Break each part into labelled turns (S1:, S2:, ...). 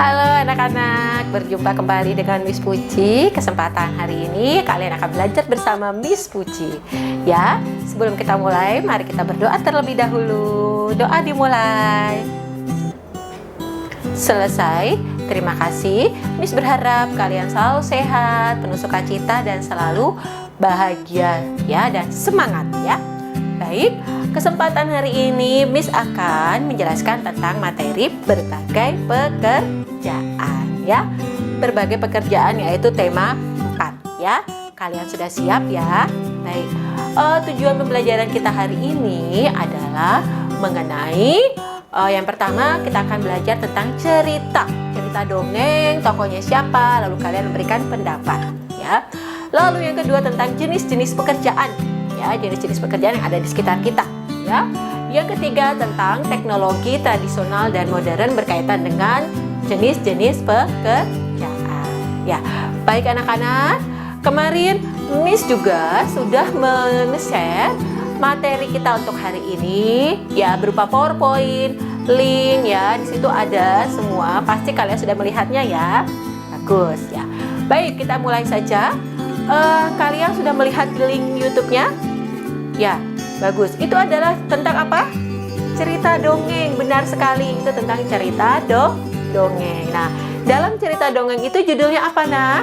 S1: Halo anak-anak, berjumpa kembali dengan Miss Puci. Kesempatan hari ini kalian akan belajar bersama Miss Puci. Ya, sebelum kita mulai, mari kita berdoa terlebih dahulu. Doa dimulai. Selesai, terima kasih. Miss berharap kalian selalu sehat, penuh sukacita dan selalu bahagia ya, dan semangat ya. Baik, kesempatan hari ini Miss akan menjelaskan tentang materi berbagai pekerjaan ya. Berbagai pekerjaan yaitu tema 4 ya. Kalian sudah siap ya? Baik. Tujuan pembelajaran kita hari ini adalah mengenai yang pertama kita akan belajar tentang cerita dongeng, tokohnya siapa, lalu kalian memberikan pendapat ya. Lalu yang kedua tentang jenis-jenis pekerjaan ya, jenis-jenis pekerjaan yang ada di sekitar kita ya. Yang ketiga tentang teknologi tradisional dan modern berkaitan dengan jenis-jenis pekerjaan ya. Baik anak-anak, kemarin Miss juga sudah men-share materi kita untuk hari ini ya, berupa PowerPoint, link ya. Di situ ada semua, pasti kalian sudah melihatnya ya. Bagus ya. Baik, kita mulai saja. Kalian sudah melihat link YouTube-nya? Ya, bagus. Itu adalah tentang apa? Cerita dongeng. Benar sekali, itu tentang cerita dongeng. Nah, dalam cerita dongeng itu judulnya apa, Nak?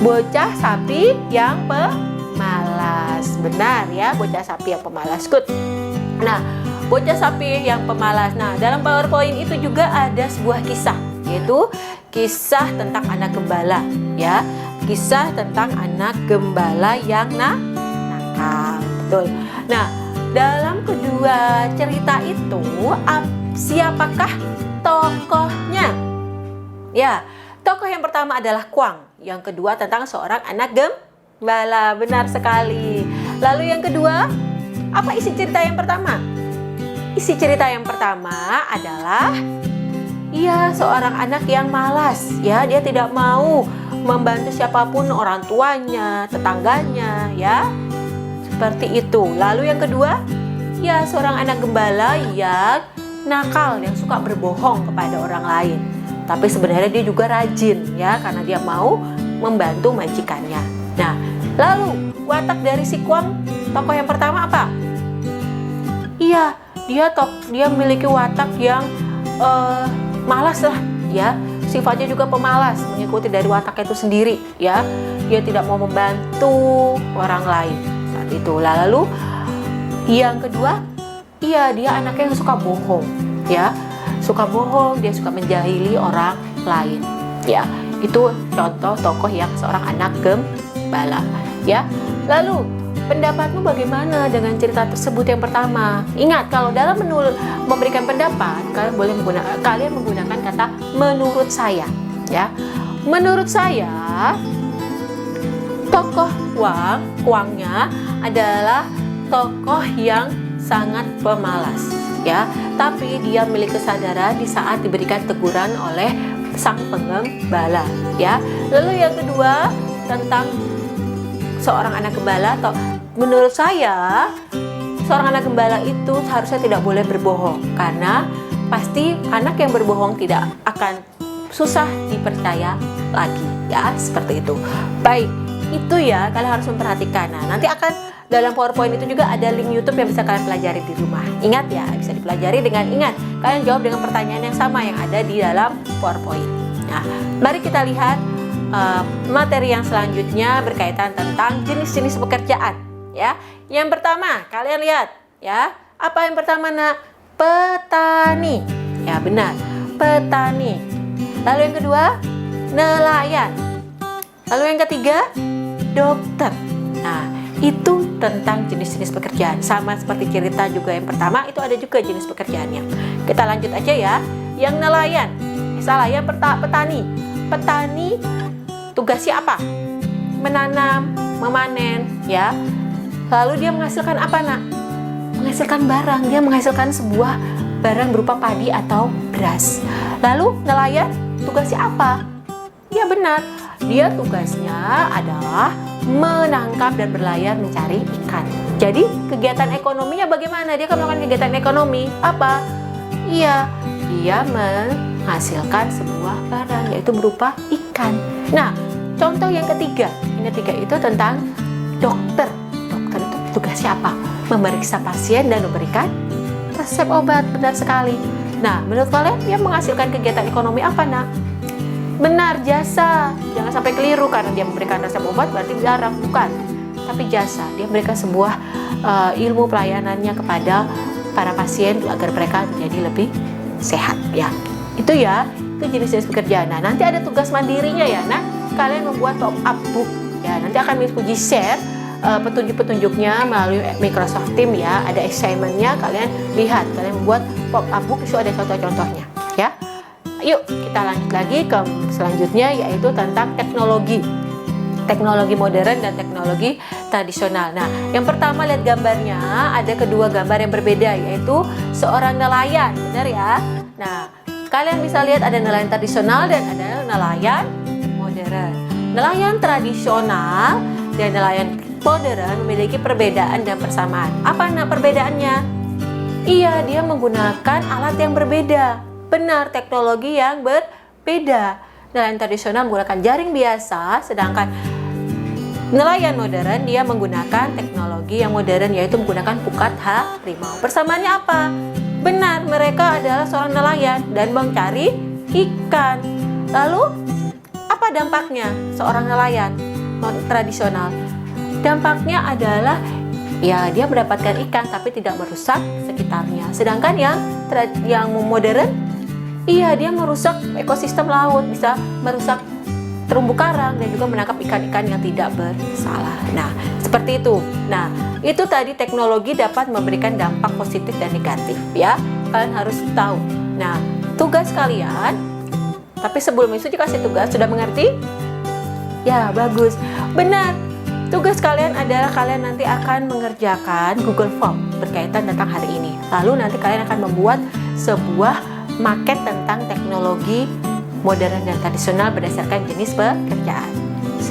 S1: Bocah sapi yang pemalas. Benar ya, bocah sapi yang pemalas. Good. Nah, bocah sapi yang pemalas. Nah, dalam PowerPoint itu juga ada sebuah kisah, yaitu kisah tentang anak gembala ya. Kisah tentang anak gembala yang nakal. Betul. Nah, dalam kedua cerita itu siapakah tokohnya? Ya, tokoh yang pertama adalah Kuang. Yang kedua tentang seorang anak gembala. Benar sekali. Lalu yang kedua, apa isi cerita yang pertama? Isi cerita yang pertama adalah seorang anak yang malas ya, dia tidak mau membantu siapapun, orang tuanya, tetangganya ya. Seperti itu. Lalu yang kedua, seorang anak gembala yang nakal, yang suka berbohong kepada orang lain. Tapi sebenarnya dia juga rajin ya, karena dia mau membantu majikannya. Nah, lalu watak dari si Kuang, tokoh yang pertama apa? Dia memiliki watak yang malas lah ya. Sifatnya juga pemalas, mengikuti dari wataknya itu sendiri ya. Dia tidak mau membantu orang lain saat itu. Lalu yang kedua, dia anaknya yang suka bohong ya. Suka bohong, dia suka menjahili orang lain ya. Itu contoh tokoh yang seorang anak gembala ya. Lalu pendapatmu bagaimana dengan cerita tersebut yang pertama? Ingat, kalau dalam memberikan pendapat, kalian menggunakan kata menurut saya ya. Menurut saya, tokoh Kuangnya adalah tokoh yang sangat pemalas ya, tapi dia memiliki kesadaran di saat diberikan teguran oleh sang penggembala ya. Lalu yang kedua tentang seorang anak gembala, atau menurut saya seorang anak gembala itu seharusnya tidak boleh berbohong, karena pasti anak yang berbohong tidak akan susah dipercaya lagi ya, seperti itu. Baik, itu ya, kalian harus memperhatikan. Nah, nanti akan dalam PowerPoint itu juga ada link YouTube yang bisa kalian pelajari di rumah. Ingat ya, bisa dipelajari dengan ingat. Kalian jawab dengan pertanyaan yang sama yang ada di dalam PowerPoint. Nah, mari kita lihat materi yang selanjutnya berkaitan tentang jenis-jenis pekerjaan ya. Yang pertama, kalian lihat ya. Apa yang pertama, Nak? Petani. Ya, benar. Petani. Lalu yang kedua, nelayan. Lalu yang ketiga, dokter. Nah, itu tentang jenis-jenis pekerjaan. Sama seperti cerita juga yang pertama, itu ada juga jenis pekerjaannya. Kita lanjut aja ya. Yang nelayan. Yang petani. Petani tugasnya apa? Menanam, memanen ya. Lalu dia menghasilkan apa, Nak? Menghasilkan barang. Dia menghasilkan sebuah barang berupa padi atau beras. Lalu nelayan tugasnya apa? Ya benar, dia tugasnya adalah menangkap dan berlayar mencari ikan. Jadi kegiatan ekonominya bagaimana? Dia akan melakukan kegiatan ekonomi apa? Iya, dia menghasilkan sebuah barang, yaitu berupa ikan. Nah, contoh yang ketiga, itu tentang dokter. Dokter itu tugasnya apa? Memeriksa pasien dan memberikan resep obat. Benar sekali. Nah, menurut kalian dia menghasilkan kegiatan ekonomi apa, nak? Benar, jasa. Jangan sampai keliru karena dia memberikan resep obat berarti barang, bukan. Tapi jasa. Dia memberikan sebuah ilmu pelayanannya kepada para pasien agar mereka menjadi lebih sehat, ya. Itu jenis-jenis pekerjaan. Nah, nanti ada tugas mandirinya ya. Nah, kalian membuat pop up book ya. Nanti akan Miss Puji share petunjuk-petunjuknya melalui Microsoft Teams ya. Ada assignment-nya, kalian lihat, kalian membuat pop up book, itu ada contoh-contohnya ya. Yuk, kita lanjut lagi ke selanjutnya, yaitu tentang teknologi modern dan teknologi tradisional. Nah, yang pertama lihat gambarnya, ada kedua gambar yang berbeda, yaitu seorang nelayan, benar ya. Nah, kalian bisa lihat ada nelayan tradisional dan ada nelayan modern. Nelayan tradisional dan nelayan modern memiliki perbedaan dan persamaan. Apa perbedaannya? Iya, dia menggunakan alat yang berbeda. Benar, teknologi yang berbeda. Nelayan tradisional menggunakan jaring biasa, sedangkan nelayan modern dia menggunakan teknologi yang modern, yaitu menggunakan pukat harimau. Persamaannya apa? Benar, mereka adalah seorang nelayan dan mencari ikan. Lalu, apa dampaknya seorang nelayan tradisional? Dampaknya adalah ya dia mendapatkan ikan tapi tidak merusak sekitarnya. Sedangkan yang modern, iya dia merusak ekosistem laut, bisa merusak terumbu karang dan juga menangkap ikan-ikan yang tidak bersalah. Nah, seperti itu. Nah, itu tadi teknologi dapat memberikan dampak positif dan negatif ya. Kalian harus tahu. Nah, tugas kalian, tapi sebelum itu dikasih tugas, sudah mengerti? Ya, bagus. Benar. Tugas kalian adalah kalian nanti akan mengerjakan Google Form berkaitan tentang hari ini. Lalu nanti kalian akan membuat sebuah maket tentang teknologi modern dan tradisional berdasarkan jenis pekerjaan.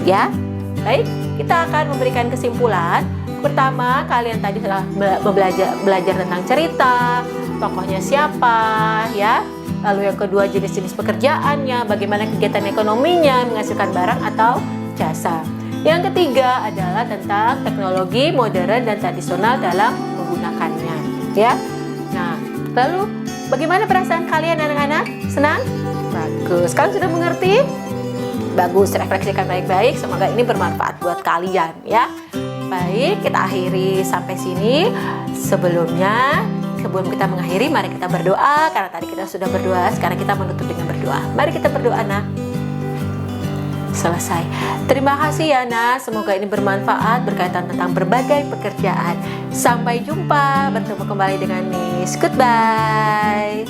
S1: Ya, baik, kita akan memberikan kesimpulan. Pertama, kalian tadi telah belajar tentang cerita, tokohnya siapa, ya. Lalu yang kedua, jenis-jenis pekerjaannya, bagaimana kegiatan ekonominya, menghasilkan barang atau jasa. Yang ketiga adalah tentang teknologi modern dan tradisional dalam menggunakannya, ya. Nah, lalu bagaimana perasaan kalian anak-anak? Senang? Bagus. Kalian sudah mengerti? Bagus, refleksikan baik-baik. Semoga ini bermanfaat buat kalian ya. Baik, kita akhiri sampai sini. Sebelum kita mengakhiri, mari kita berdoa. Karena tadi kita sudah berdoa, sekarang kita menutup dengan berdoa. Mari kita berdoa, nak. Selesai. Terima kasih ya, nak. Semoga ini bermanfaat berkaitan tentang berbagai pekerjaan. Sampai jumpa, bertemu kembali dengan Miss. Goodbye.